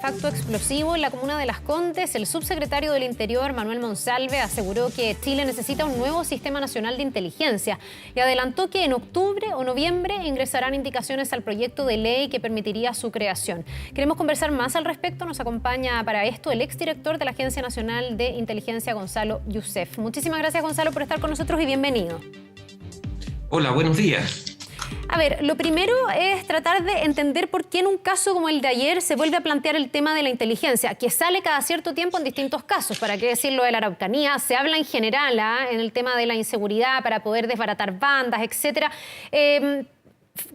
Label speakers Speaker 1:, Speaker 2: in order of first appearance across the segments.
Speaker 1: artefacto explosivo en la comuna de Las Condes. El subsecretario del Interior, Manuel Monsalve, aseguró que Chile necesita un nuevo sistema nacional de inteligencia y adelantó que en octubre o noviembre ingresarán indicaciones al proyecto de ley que permitiría su creación. Queremos conversar más al respecto. Nos acompaña para esto el exdirector de la Agencia Nacional de Inteligencia, Gonzalo Youssef. Muchísimas gracias, Gonzalo, por estar con nosotros y bienvenido.
Speaker 2: Hola, buenos días.
Speaker 1: A ver, lo primero es tratar de entender por qué en un caso como el de ayer se vuelve a plantear el tema de la inteligencia, que sale cada cierto tiempo en distintos casos. ¿Para qué decirlo de la Araucanía? Se habla en general en el tema de la inseguridad para poder desbaratar bandas, etcétera.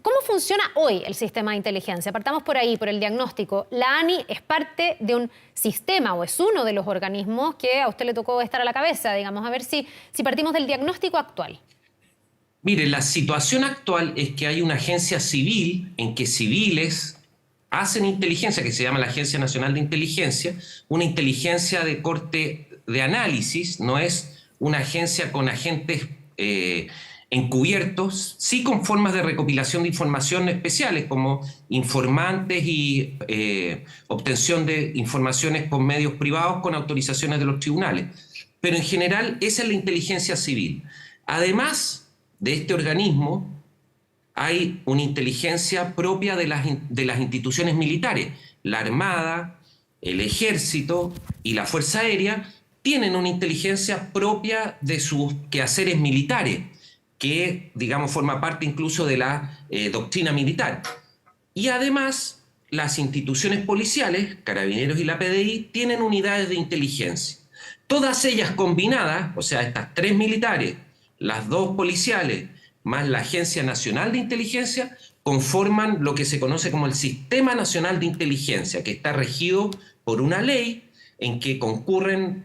Speaker 1: ¿Cómo funciona hoy el sistema de inteligencia? Partamos por ahí, por el diagnóstico. La ANI es parte de un sistema o es uno de los organismos que a usted le tocó estar a la cabeza, digamos. A ver si partimos del diagnóstico actual.
Speaker 2: Mire, la situación actual es que hay una agencia civil en que civiles hacen inteligencia, que se llama la Agencia Nacional de Inteligencia, una inteligencia de corte de análisis, no es una agencia con agentes encubiertos, sí con formas de recopilación de información especiales, como informantes y obtención de informaciones por medios privados con autorizaciones de los tribunales. Pero en general esa es la inteligencia civil. Además de este organismo, hay una inteligencia propia de las instituciones militares. La Armada, el Ejército y la Fuerza Aérea tienen una inteligencia propia de sus quehaceres militares, que, digamos, forma parte incluso de la doctrina militar. Y además, las instituciones policiales, Carabineros y la PDI, tienen unidades de inteligencia. Todas ellas combinadas, o sea, estas tres militares, las dos policiales, más la Agencia Nacional de Inteligencia, conforman lo que se conoce como el Sistema Nacional de Inteligencia, que está regido por una ley en que concurren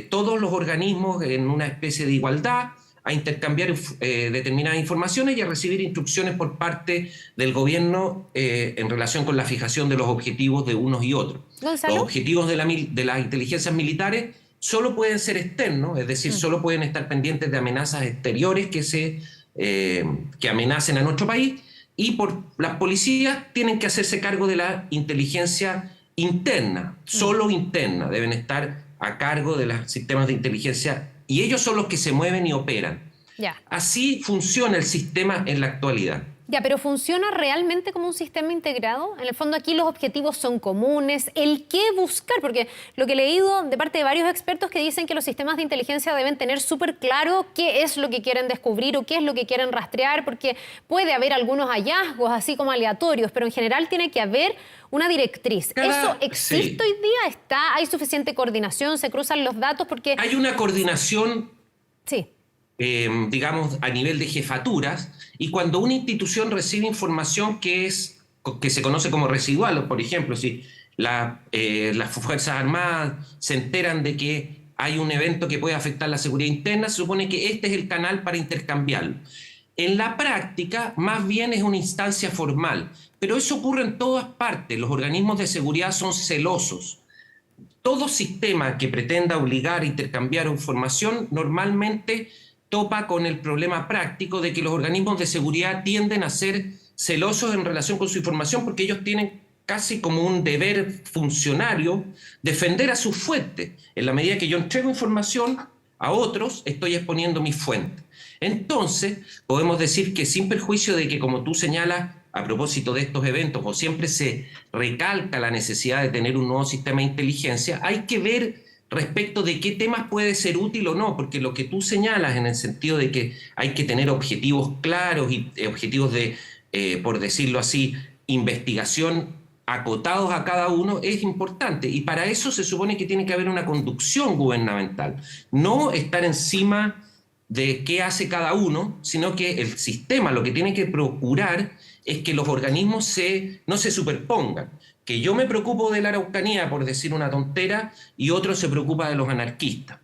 Speaker 2: todos los organismos en una especie de igualdad a intercambiar determinadas informaciones y a recibir instrucciones por parte del gobierno en relación con la fijación de los objetivos de unos y otros.
Speaker 1: ¿Gonzalo?
Speaker 2: Los objetivos de las inteligencias militares solo pueden ser externos, es decir, solo pueden estar pendientes de amenazas exteriores que amenacen a nuestro país, y por las policías tienen que hacerse cargo de la inteligencia interna, solo interna, deben estar a cargo de los sistemas de inteligencia y ellos son los que se mueven y operan.
Speaker 1: Ya.
Speaker 2: Así funciona el sistema en la actualidad.
Speaker 1: Ya, pero ¿funciona realmente como un sistema integrado? En el fondo aquí los objetivos son comunes. ¿El qué buscar? Porque lo que he leído de parte de varios expertos que dicen que los sistemas de inteligencia deben tener súper claro qué es lo que quieren descubrir o qué es lo que quieren rastrear, porque puede haber algunos hallazgos así como aleatorios, pero en general tiene que haber una directriz. ¿Eso existe hoy día? ¿Hay suficiente coordinación? ¿Se cruzan los datos? Porque
Speaker 2: hay una coordinación...
Speaker 1: Sí.
Speaker 2: Digamos, a nivel de jefaturas, y cuando una institución recibe información que se conoce como residual, por ejemplo, si las Fuerzas Armadas se enteran de que hay un evento que puede afectar la seguridad interna, se supone que este es el canal para intercambiarlo. En la práctica, más bien es una instancia formal, pero eso ocurre en todas partes. Los organismos de seguridad son celosos. Todo sistema que pretenda obligar a intercambiar información normalmente topa con el problema práctico de que los organismos de seguridad tienden a ser celosos en relación con su información porque ellos tienen casi como un deber funcionario defender a sus fuentes. En la medida que yo entrego información a otros, estoy exponiendo mis fuentes. Entonces, podemos decir que sin perjuicio de que, como tú señalas, a propósito de estos eventos, o siempre se recalca la necesidad de tener un nuevo sistema de inteligencia, hay que ver respecto de qué temas puede ser útil o no, porque lo que tú señalas en el sentido de que hay que tener objetivos claros y objetivos de, por decirlo así, investigación acotados a cada uno es importante, y para eso se supone que tiene que haber una conducción gubernamental, no estar encima de qué hace cada uno, sino que el sistema lo que tiene que procurar es que los organismos no se superpongan, que yo me preocupo de la Araucanía, por decir una tontera, y otro se preocupa de los anarquistas.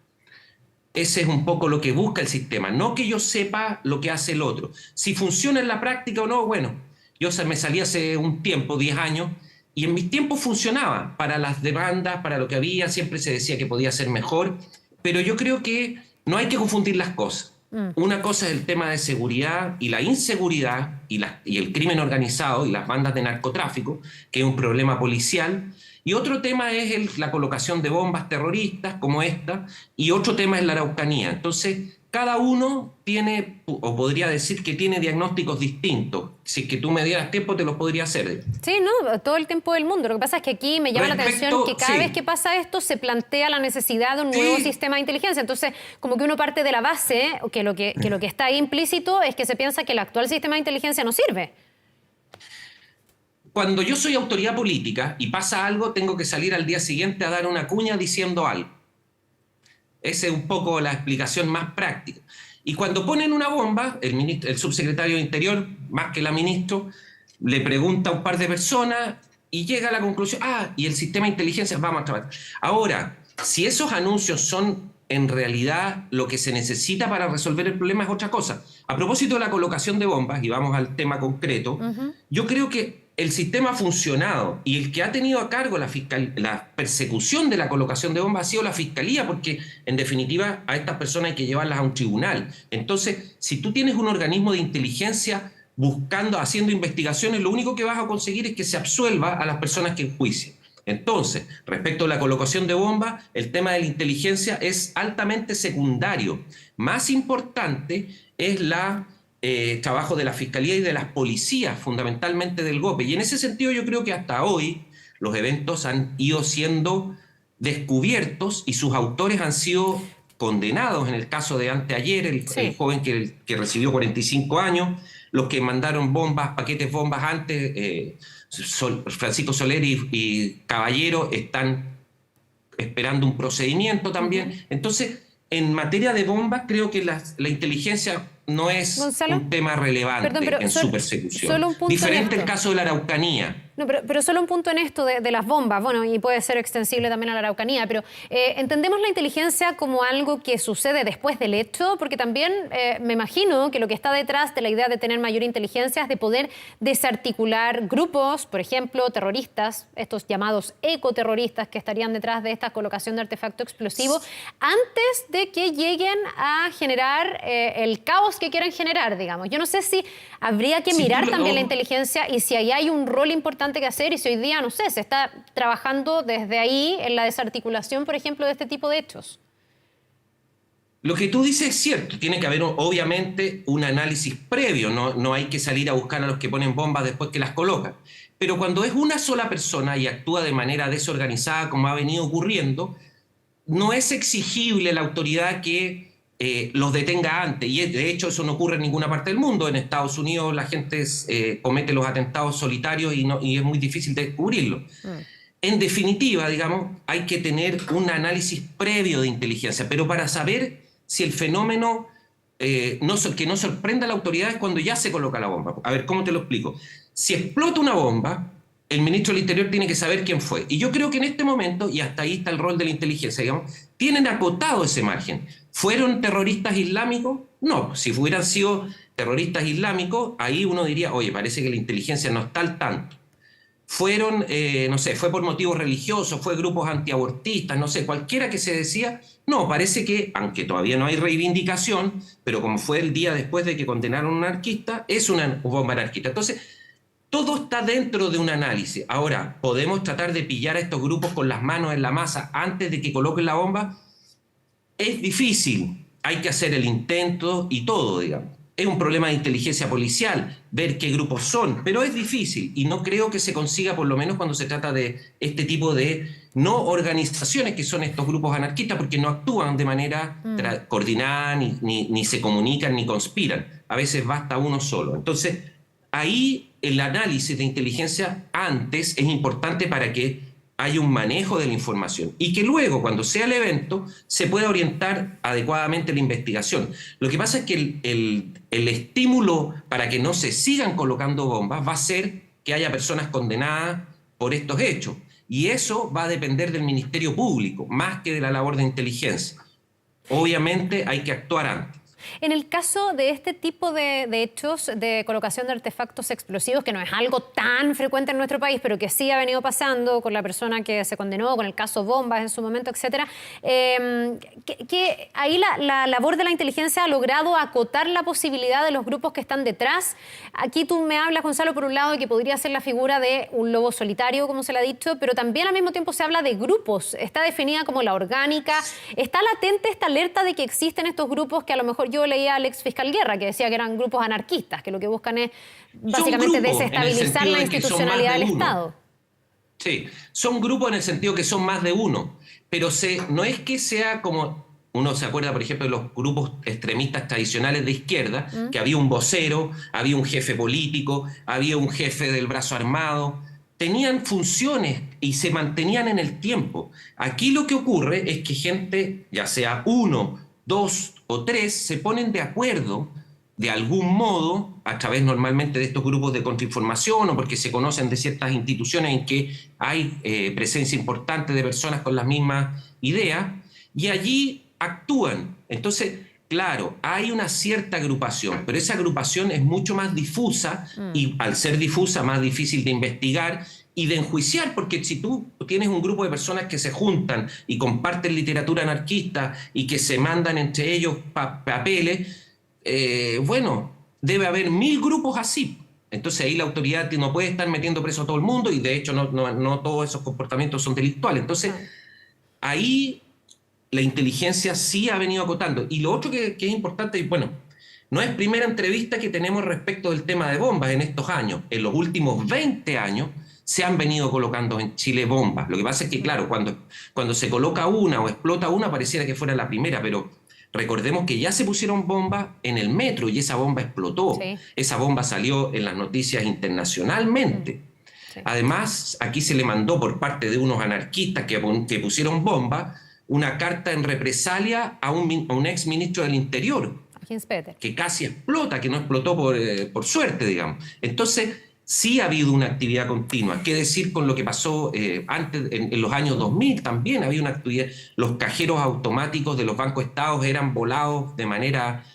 Speaker 2: Ese es un poco lo que busca el sistema, no que yo sepa lo que hace el otro. Si funciona en la práctica o no, bueno, yo me salí hace un tiempo, 10 años, y en mis tiempos funcionaba. Para las demandas, para lo que había, siempre se decía que podía ser mejor, pero yo creo que no hay que confundir las cosas. Una cosa es el tema de seguridad y la inseguridad y el crimen organizado y las bandas de narcotráfico, que es un problema policial, Y otro tema es la colocación de bombas terroristas como esta, y otro tema es la Araucanía. Entonces, cada uno tiene, o podría decir que tiene diagnósticos distintos. Si es que tú me dieras tiempo, te los podría hacer.
Speaker 1: Sí, no, todo el tiempo del mundo. Lo que pasa es que aquí me llama la atención que cada vez que pasa esto se plantea la necesidad de un nuevo sistema de inteligencia. Entonces, como que uno parte de la base, que lo que está ahí implícito es que se piensa que el actual sistema de inteligencia no sirve.
Speaker 2: Cuando yo soy autoridad política y pasa algo, tengo que salir al día siguiente a dar una cuña diciendo algo. Esa es un poco la explicación más práctica. Y cuando ponen una bomba, el subsecretario de Interior, más que la ministra, le pregunta a un par de personas y llega a la conclusión, y el sistema de inteligencia, vamos a trabajar. Ahora, si esos anuncios son en realidad lo que se necesita para resolver el problema es otra cosa. A propósito de la colocación de bombas, y vamos al tema concreto, yo creo que el sistema ha funcionado y el que ha tenido a cargo la persecución de la colocación de bombas ha sido la Fiscalía, porque en definitiva a estas personas hay que llevarlas a un tribunal. Entonces, si tú tienes un organismo de inteligencia haciendo investigaciones, lo único que vas a conseguir es que se absuelva a las personas que enjuician. Entonces, respecto a la colocación de bombas, el tema de la inteligencia es altamente secundario. Más importante es trabajo de la Fiscalía y de las policías, fundamentalmente del GOPE. Y en ese sentido yo creo que hasta hoy los eventos han ido siendo descubiertos y sus autores han sido condenados. En el caso de anteayer, el joven que recibió 45 años, los que mandaron paquetes bombas antes, Francisco Soler y Caballero, están esperando un procedimiento también. Entonces, en materia de bombas, creo que la inteligencia no es un tema relevante en su persecución. Diferente el caso de la Araucanía.
Speaker 1: No, pero solo un punto en esto de las bombas, bueno, y puede ser extensible también a la Araucanía, pero entendemos la inteligencia como algo que sucede después del hecho, porque también me imagino que lo que está detrás de la idea de tener mayor inteligencia es de poder desarticular grupos, por ejemplo, terroristas, estos llamados ecoterroristas que estarían detrás de esta colocación de artefacto explosivo, antes de que lleguen a generar el caos que quieran generar, digamos. Yo no sé si habría que mirar también la inteligencia y si ahí hay un rol importante que hacer y si hoy día, no sé, se está trabajando desde ahí en la desarticulación, por ejemplo, de este tipo de hechos.
Speaker 2: Lo que tú dices es cierto, tiene que haber obviamente un análisis previo, no hay que salir a buscar a los que ponen bombas después que las colocan. Pero cuando es una sola persona y actúa de manera desorganizada como ha venido ocurriendo, no es exigible la autoridad que los detenga antes, y de hecho eso no ocurre en ninguna parte del mundo. En Estados Unidos la gente comete los atentados solitarios y es muy difícil de descubrirlo. En definitiva, digamos, hay que tener un análisis previo de inteligencia, pero para saber si el fenómeno que no sorprenda a la autoridad es cuando ya se coloca la bomba. A ver, ¿cómo te lo explico? Si explota una bomba, el ministro del Interior tiene que saber quién fue. Y yo creo que en este momento, y hasta ahí está el rol de la inteligencia, digamos, tienen acotado ese margen. ¿Fueron terroristas islámicos? No. Si hubieran sido terroristas islámicos, ahí uno diría, oye, parece que la inteligencia no está al tanto. Fueron, no sé, fue por motivos religiosos, fue grupos antiabortistas, no sé, cualquiera que se decía, no, parece que, aunque todavía no hay reivindicación, pero como fue el día después de que condenaron a un anarquista, es una bomba anarquista. Entonces, todo está dentro de un análisis. Ahora, ¿podemos tratar de pillar a estos grupos con las manos en la masa antes de que coloquen la bomba? Es difícil, hay que hacer el intento y todo, digamos. Es un problema de inteligencia policial, ver qué grupos son, pero es difícil y no creo que se consiga, por lo menos cuando se trata de este tipo de no organizaciones que son estos grupos anarquistas, porque no actúan de manera coordinada, ni se comunican, ni conspiran. A veces basta uno solo. Entonces, ahí el análisis de inteligencia antes es importante para que haya un manejo de la información y que luego, cuando sea el evento, se pueda orientar adecuadamente la investigación. Lo que pasa es que el estímulo para que no se sigan colocando bombas va a ser que haya personas condenadas por estos hechos. Y eso va a depender del Ministerio Público, más que de la labor de inteligencia. Obviamente hay que actuar antes.
Speaker 1: En el caso de este tipo de hechos de colocación de artefactos explosivos, que no es algo tan frecuente en nuestro país, pero que sí ha venido pasando con la persona que se condenó, con el caso Bombas en su momento, etcétera, que ahí la labor de la inteligencia ha logrado acotar la posibilidad de los grupos que están detrás. Aquí tú me hablas, Gonzalo, por un lado, de que podría ser la figura de un lobo solitario, como se le ha dicho, pero también al mismo tiempo se habla de grupos. Está definida como la orgánica. Está latente esta alerta de que existen estos grupos que a lo mejor yo leía al ex fiscal Guerra, que decía que eran grupos anarquistas, que lo que buscan es básicamente desestabilizar la institucionalidad del Estado.
Speaker 2: Sí, son grupos en el sentido que son más de uno, pero no es que sea como... Uno se acuerda, por ejemplo, de los grupos extremistas tradicionales de izquierda, que había un vocero, había un jefe político, había un jefe del brazo armado. Tenían funciones y se mantenían en el tiempo. Aquí lo que ocurre es que gente, ya sea 1, 2 o 3, se ponen de acuerdo de algún modo, a través normalmente de estos grupos de contrainformación o porque se conocen de ciertas instituciones en que hay presencia importante de personas con las mismas ideas, y allí actúan. Entonces, claro, hay una cierta agrupación, pero esa agrupación es mucho más difusa y al ser difusa, más difícil de investigar y de enjuiciar, porque si tú tienes un grupo de personas que se juntan y comparten literatura anarquista y que se mandan entre ellos papeles, bueno, debe haber 1000 grupos así. Entonces ahí la autoridad no puede estar metiendo preso a todo el mundo y de hecho no todos esos comportamientos son delictuales. Entonces ahí la inteligencia sí ha venido acotando. Y lo otro que es importante, y bueno, no es primera entrevista que tenemos respecto del tema de bombas en estos años. En los últimos 20 años se han venido colocando en Chile bombas. Lo que pasa es que, claro, cuando se coloca una o explota una, pareciera que fuera la primera, pero recordemos que ya se pusieron bombas en el metro y esa bomba explotó. Sí. Esa bomba salió en las noticias internacionalmente. Sí. Además, aquí se le mandó por parte de unos anarquistas que pusieron bombas una carta en represalia a un ex ministro del Interior, que casi explota, que no explotó por suerte, digamos. Entonces, sí ha habido una actividad continua. ¿Qué decir con lo que pasó antes, en los años 2000? También había una actividad. Los cajeros automáticos de los bancos estados eran volados de manera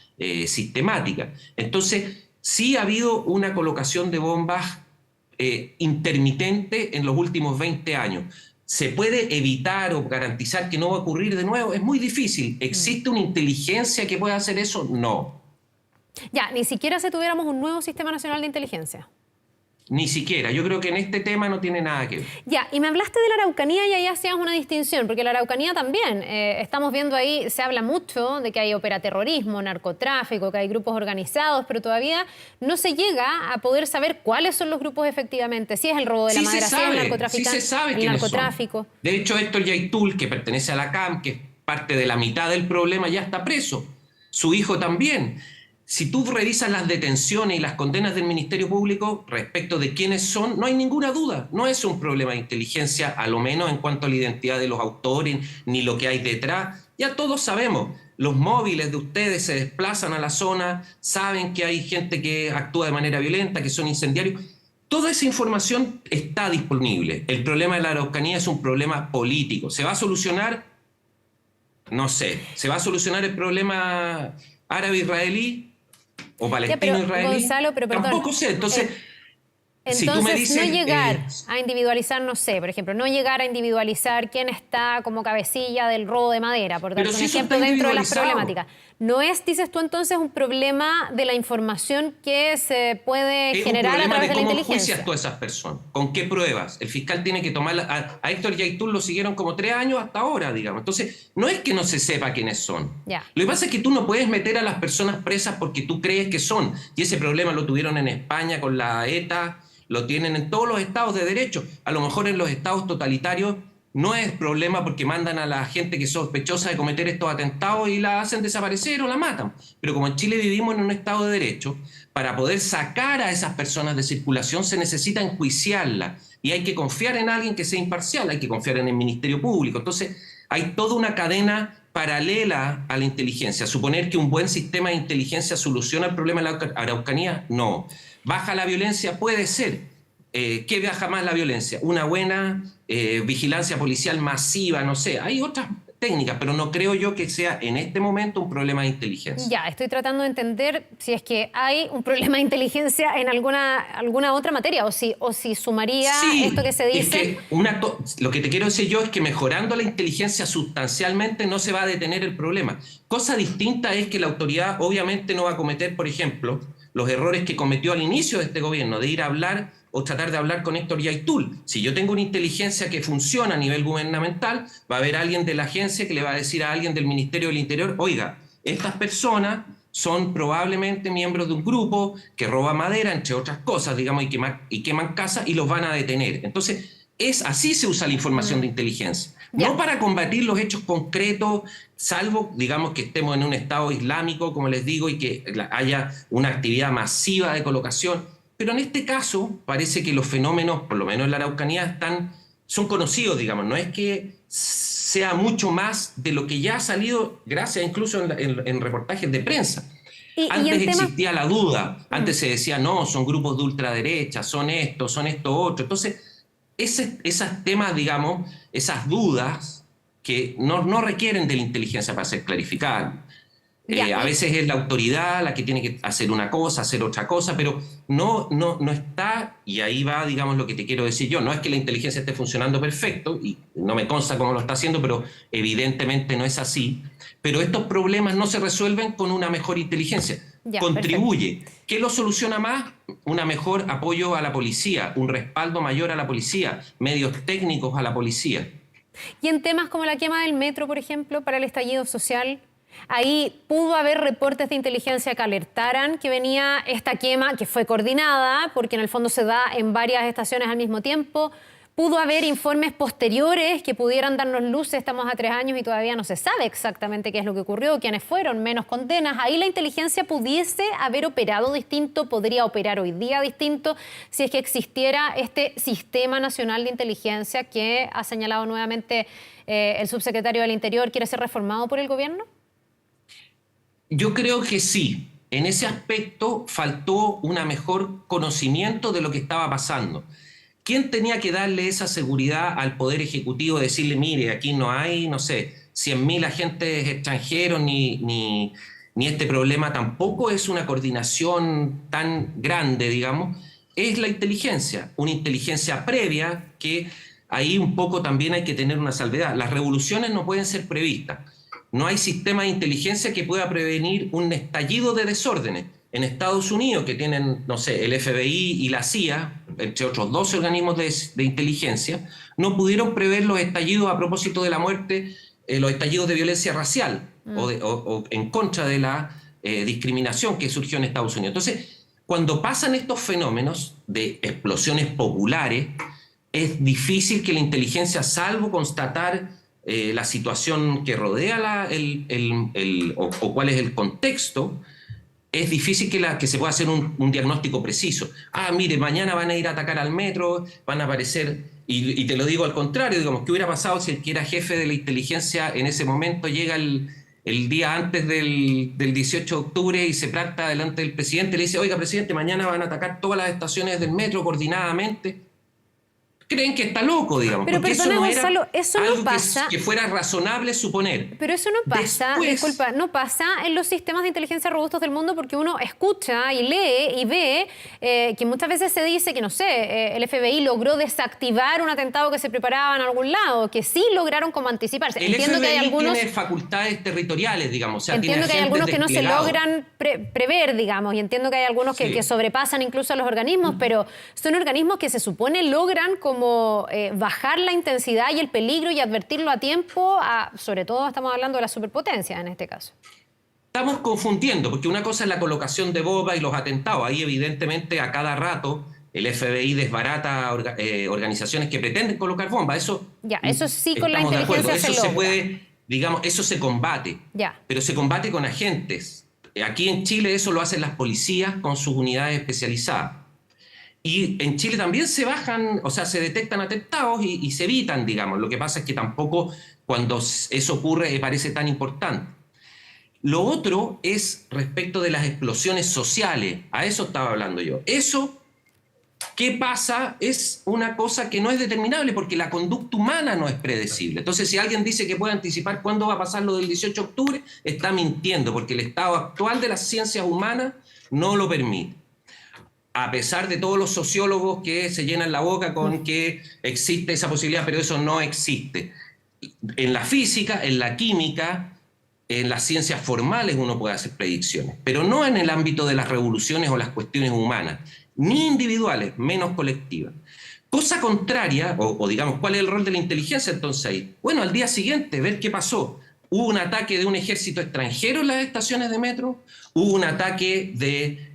Speaker 2: sistemática. Entonces, sí ha habido una colocación de bombas intermitente en los últimos 20 años. ¿Se puede evitar o garantizar que no va a ocurrir de nuevo? Es muy difícil. ¿Existe una inteligencia que pueda hacer eso? No.
Speaker 1: Ya, ni siquiera si tuviéramos un nuevo Sistema Nacional de Inteligencia.
Speaker 2: Ni siquiera. Yo creo que en este tema no tiene nada que ver.
Speaker 1: Ya, y me hablaste de la Araucanía y ahí hacías una distinción, porque la Araucanía también, estamos viendo ahí, se habla mucho de que hay operaterrorismo, narcotráfico, que hay grupos organizados, pero todavía no se llega a poder saber cuáles son los grupos efectivamente, si es el robo de la madera, si es el narcotráfico.
Speaker 2: Sí se sabe el narcotráfico. De hecho, Héctor Yaitul, que pertenece a la CAM, que es parte de la mitad del problema, ya está preso. Su hijo también. Si tú revisas las detenciones y las condenas del Ministerio Público respecto de quiénes son, no hay ninguna duda. No es un problema de inteligencia, a lo menos en cuanto a la identidad de los autores, ni lo que hay detrás. Ya todos sabemos, los móviles de ustedes se desplazan a la zona, saben que hay gente que actúa de manera violenta, que son incendiarios. Toda esa información está disponible. El problema de la Araucanía es un problema político. ¿Se va a solucionar? No sé. ¿Se va a solucionar el problema árabe-israelí? ¿O palestino-israelí?
Speaker 1: Gonzalo, pero perdón.
Speaker 2: Tampoco sé. Entonces si tú me dices,
Speaker 1: no llegar a individualizar, no sé, por ejemplo, no llegar a individualizar quién está como cabecilla del robo de madera, por dar un ejemplo dentro de las problemáticas. ¿No es, dices tú entonces, un problema de la información que se puede generar a través de la inteligencia?
Speaker 2: ¿Cómo juicias tú a esas personas? ¿Con qué pruebas? El fiscal tiene que tomar... A Héctor Yaitul lo siguieron como 3 años hasta ahora, digamos. Entonces, no es que no se sepa quiénes son.
Speaker 1: Ya.
Speaker 2: Lo que pasa es que tú no puedes meter a las personas presas porque tú crees que son. Y ese problema lo tuvieron en España con la ETA, lo tienen en todos los estados de derecho. A lo mejor en los estados totalitarios no es problema porque mandan a la gente que es sospechosa de cometer estos atentados y la hacen desaparecer o la matan. Pero como en Chile vivimos en un estado de derecho, para poder sacar a esas personas de circulación se necesita enjuiciarlas. Y hay que confiar en alguien que sea imparcial, hay que confiar en el Ministerio Público. Entonces hay toda una cadena paralela a la inteligencia. Suponer que un buen sistema de inteligencia soluciona el problema de la Araucanía, no. ¿Baja la violencia? Puede ser. ¿Qué baja más la violencia? Una buena vigilancia policial masiva, no sé. Hay otras técnicas, pero no creo yo que sea en este momento un problema de inteligencia.
Speaker 1: Ya, estoy tratando de entender si es que hay un problema de inteligencia en alguna otra materia o si sumaría
Speaker 2: Sí,
Speaker 1: esto que se dice.
Speaker 2: es que lo que te quiero decir yo es que mejorando la inteligencia sustancialmente no se va a detener el problema. Cosa distinta es que la autoridad obviamente no va a cometer, por ejemplo, los errores que cometió al inicio de este gobierno, de ir a hablar o tratar de hablar con Héctor Yaitul. Si yo tengo una inteligencia que funciona a nivel gubernamental, va a haber alguien de la agencia que le va a decir a alguien del Ministerio del Interior, oiga, estas personas son probablemente miembros de un grupo que roba madera, entre otras cosas, digamos, y queman casas y los van a detener. Entonces, así se usa la información de inteligencia. No para combatir los hechos concretos, salvo, digamos, que estemos en un estado islámico, como les digo, y que haya una actividad masiva de colocación. Pero en este caso parece que los fenómenos, por lo menos en la Araucanía, son conocidos, digamos. No es que sea mucho más de lo que ya ha salido, gracias incluso en reportajes de prensa. Antes existía la duda, antes se decía, no, son grupos de ultraderecha, son esto otro. Entonces, esos temas, digamos, esas dudas que no requieren de la inteligencia para ser clarificadas. A veces es la autoridad la que tiene que hacer una cosa, hacer otra cosa, pero no está, y ahí va, digamos, lo que te quiero decir yo. No es que la inteligencia esté funcionando perfecto, y no me consta cómo lo está haciendo, pero evidentemente no es así. Pero estos problemas no se resuelven con una mejor inteligencia. Contribuye. Perfecto. ¿Qué lo soluciona más? Un mejor apoyo a la policía, un respaldo mayor a la policía, medios técnicos a la policía.
Speaker 1: Y en temas como la quema del metro, por ejemplo, para el estallido social, ahí pudo haber reportes de inteligencia que alertaran que venía esta quema, que fue coordinada, porque en el fondo se da en varias estaciones al mismo tiempo. Pudo haber informes posteriores que pudieran darnos luces. Estamos a 3 años y todavía no se sabe exactamente qué es lo que ocurrió, quiénes fueron, menos condenas. Ahí la inteligencia pudiese haber operado distinto, podría operar hoy día distinto, si es que existiera este Sistema Nacional de Inteligencia que ha señalado nuevamente el subsecretario del Interior. ¿Quiere ser reformado por el gobierno?
Speaker 2: Yo creo que sí. En ese aspecto faltó un mejor conocimiento de lo que estaba pasando. ¿Quién tenía que darle esa seguridad al Poder Ejecutivo, decirle, mire, aquí no hay, no sé, 100.000 agentes extranjeros, ni este problema tampoco es una coordinación tan grande, digamos? Es la inteligencia, una inteligencia previa que ahí un poco también hay que tener una salvedad. Las revoluciones no pueden ser previstas. No hay sistema de inteligencia que pueda prevenir un estallido de desórdenes. En Estados Unidos, que tienen, no sé, el FBI y la CIA, entre otros 12 organismos de inteligencia, no pudieron prever los estallidos a propósito de la muerte, los estallidos de violencia racial o en contra de la discriminación que surgió en Estados Unidos. Entonces, cuando pasan estos fenómenos de explosiones populares, es difícil que la inteligencia, salvo constatar la situación que rodea o cuál es el contexto, es difícil que se pueda hacer un diagnóstico preciso. Mire, mañana van a ir a atacar al metro, van a aparecer, y te lo digo al contrario, digamos, ¿qué hubiera pasado si el que era jefe de la inteligencia en ese momento llega el día antes del 18 de octubre y se planta delante del presidente y le dice, oiga, presidente, mañana van a atacar todas las estaciones del metro coordinadamente? Creen que está loco, digamos.
Speaker 1: Pero
Speaker 2: porque
Speaker 1: perdona,
Speaker 2: eso no
Speaker 1: Gonzalo,
Speaker 2: era
Speaker 1: eso no
Speaker 2: algo
Speaker 1: pasa.
Speaker 2: Que fuera razonable suponer.
Speaker 1: Pero eso no pasa, disculpa, no pasa en los sistemas de inteligencia robustos del mundo, porque uno escucha y lee y ve que muchas veces se dice que, no sé, el FBI logró desactivar un atentado que se preparaba en algún lado, que sí lograron como anticiparse.
Speaker 2: Entiendo FBI que hay algunos, tiene facultades territoriales, digamos. O sea,
Speaker 1: entiendo que hay algunos que no se logran prever, digamos, y entiendo que hay algunos que sobrepasan incluso a los organismos, pero son organismos que se supone logran como bajar la intensidad y el peligro y advertirlo a tiempo, sobre todo estamos hablando de las superpotencias en este caso.
Speaker 2: Estamos confundiendo, porque una cosa es la colocación de bombas y los atentados. Ahí evidentemente a cada rato el FBI desbarata organizaciones que pretenden colocar bombas. Eso
Speaker 1: sí con la inteligencia
Speaker 2: se puede, digamos, eso se combate. Pero se combate con agentes. Aquí en Chile eso lo hacen las policías con sus unidades especializadas. Y en Chile también se bajan, o sea, se detectan atentados y se evitan, digamos. Lo que pasa es que tampoco cuando eso ocurre parece tan importante. Lo otro es respecto de las explosiones sociales. A eso estaba hablando yo. Eso ¿Qué pasa? Es una cosa que no es determinable porque la conducta humana no es predecible. Entonces, si alguien dice que puede anticipar cuándo va a pasar lo del 18 de octubre, está mintiendo porque el estado actual de las ciencias humanas no lo permite. A pesar de todos los sociólogos que se llenan la boca con que existe esa posibilidad, pero eso no existe. En la física, en la química, en las ciencias formales uno puede hacer predicciones, pero no en el ámbito de las revoluciones o las cuestiones humanas, ni individuales, menos colectivas. Cosa contraria, o digamos, ¿cuál es el rol de la inteligencia entonces ahí? Bueno, al día siguiente, ver qué pasó. Hubo un ataque de un ejército extranjero en las estaciones de metro, hubo un ataque de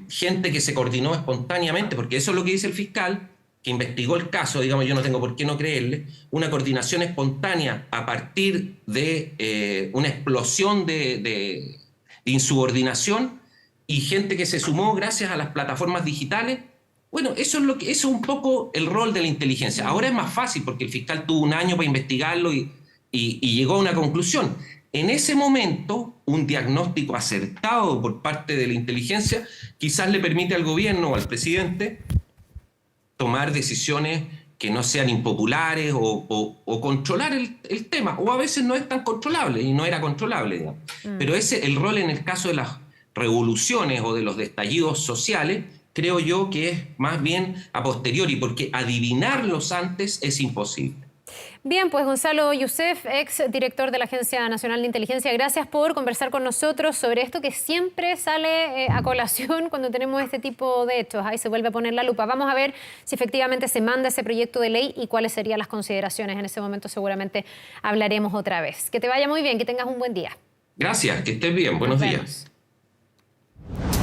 Speaker 2: gente que se coordinó espontáneamente, porque eso es lo que dice el fiscal, que investigó el caso, digamos, yo no tengo por qué no creerle, una coordinación espontánea a partir de una explosión de insubordinación y gente que se sumó gracias a las plataformas digitales. Bueno, eso es un poco el rol de la inteligencia. Ahora es más fácil porque el fiscal tuvo un año para investigarlo y llegó a una conclusión. En ese momento, un diagnóstico acertado por parte de la inteligencia quizás le permite al gobierno o al presidente tomar decisiones que no sean impopulares o controlar el tema, o a veces no es tan controlable y no era controlable, digamos. Pero el rol en el caso de las revoluciones o de los estallidos sociales, creo yo que es más bien a posteriori, porque adivinarlos antes es imposible.
Speaker 1: Bien, pues Gonzalo Youssef, ex director de la Agencia Nacional de Inteligencia, gracias por conversar con nosotros sobre esto que siempre sale a colación cuando tenemos este tipo de hechos. Ahí se vuelve a poner la lupa. Vamos a ver si efectivamente se manda ese proyecto de ley y cuáles serían las consideraciones. En ese momento seguramente hablaremos otra vez. Que te vaya muy bien, que tengas un buen día.
Speaker 2: Gracias, que estés bien. Buenos días.